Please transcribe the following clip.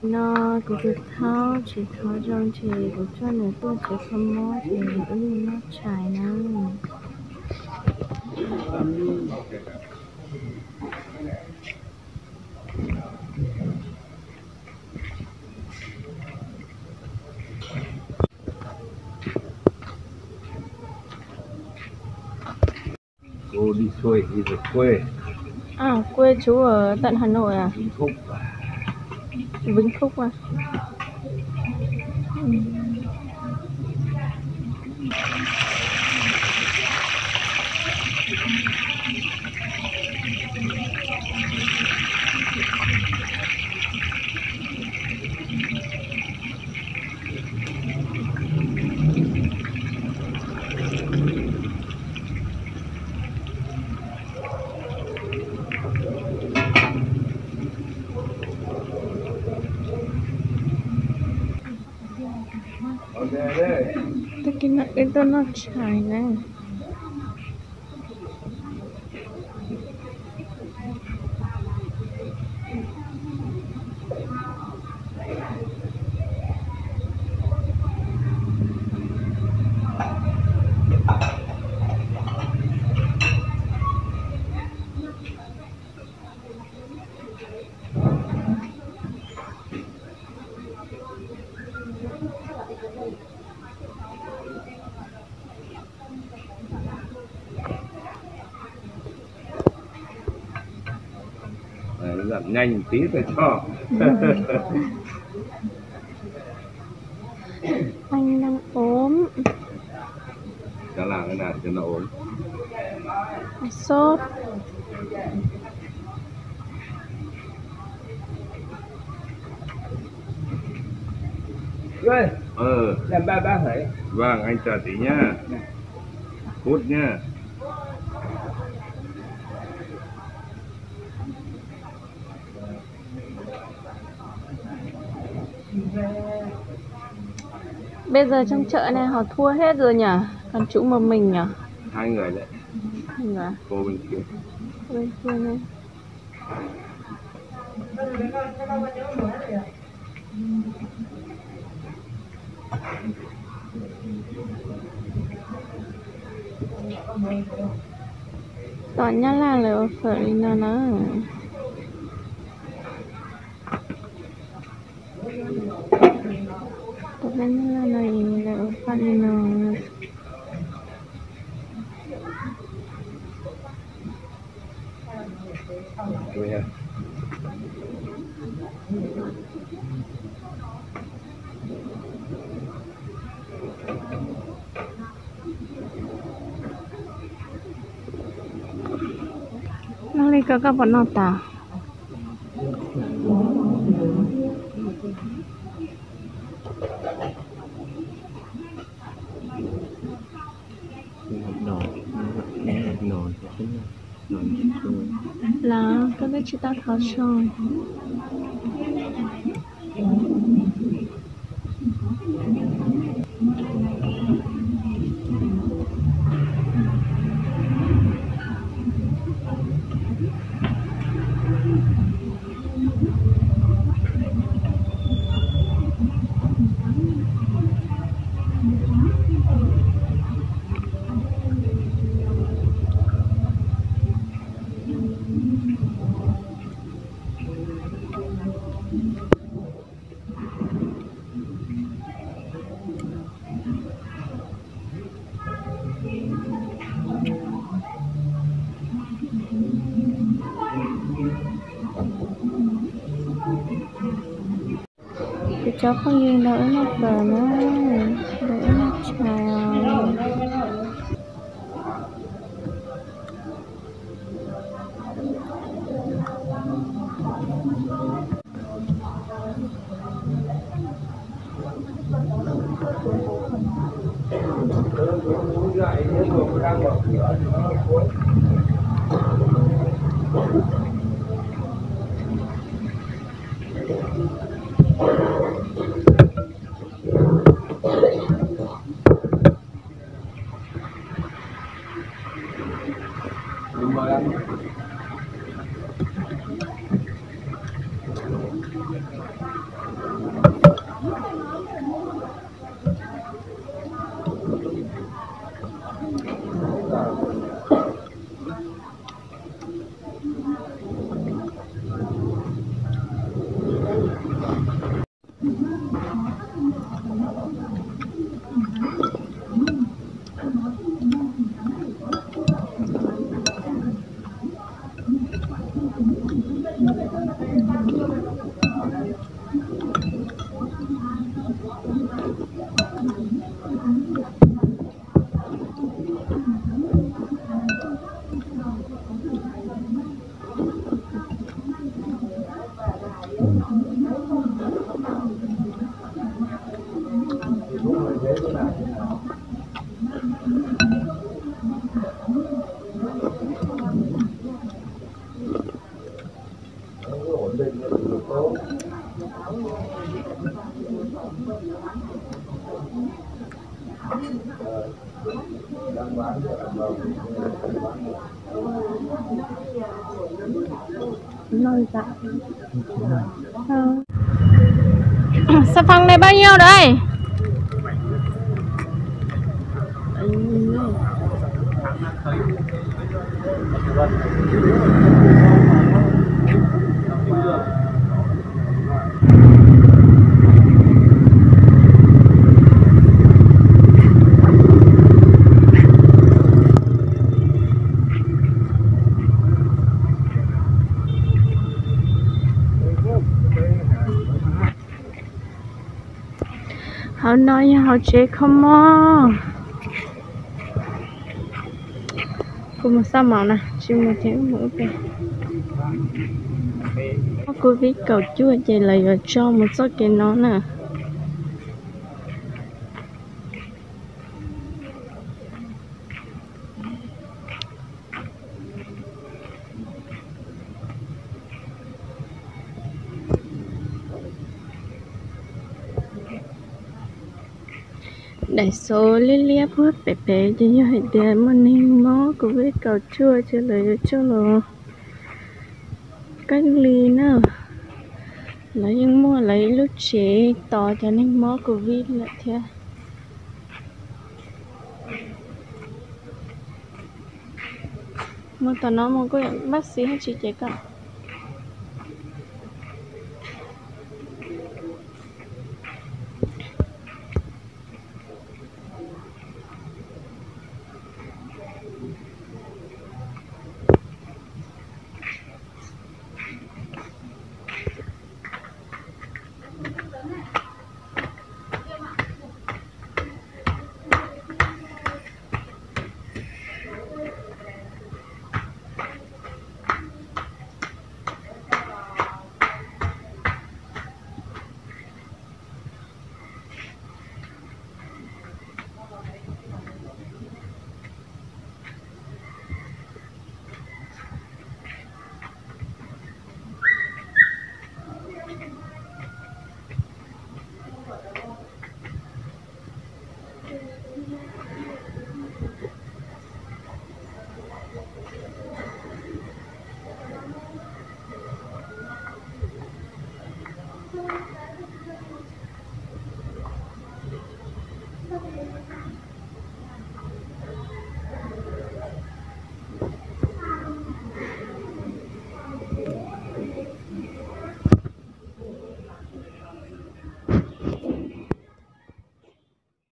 nó của cái thao chỉ thao trong thì của cho này tôi chỉ không mua thì nó chạy nó cô đi xuôi đi về quê. à quê chú ở tận Hà Nội à? Vĩnh Phúc. Vĩnh Phúc à? Tôi kia nó itu nó chạy này. Giảm nhanh một tí thôi cho. Anh đang ốm. Cháu làm cái nào cho nó ốm? Sốt. Rồi. Làm ba phải. Vâng, anh chờ tí nhá. Hút nhá. Bây giờ trong chợ này họ thua hết rồi nhỉ? Còn chủ một mình nhỉ? Hai người đấy. Hai người. Cô bên kia. Bên kia này. Soalnya lah lewat Verina nah. Tapi lah naik lewat Verina. Cô nha. Nali kakak pernah tahu. Là cái chị ta khó rồi. Thì cháu không nhìn đỡ nó cờ nữa, đỡ nó chào. Nói dạ. Sạp phòng này bao nhiêu đấy? Họ nói họ chế không mò. Cùng một sao màu nè, chim một tiếng mũi về. Cô viết cầu chua chạy lại ở cho một số cái nó nè. Đại số liên liếp hút bể bể cho như hệ đề mà nên mó của viết cầu chua chạy lại ở cho nó cách ly nữa. Lấy những mua lấy lúc chế tỏ cho nên mó của viết lại thế. Mà tao nói một cái bác sĩ hay chị chạy cả.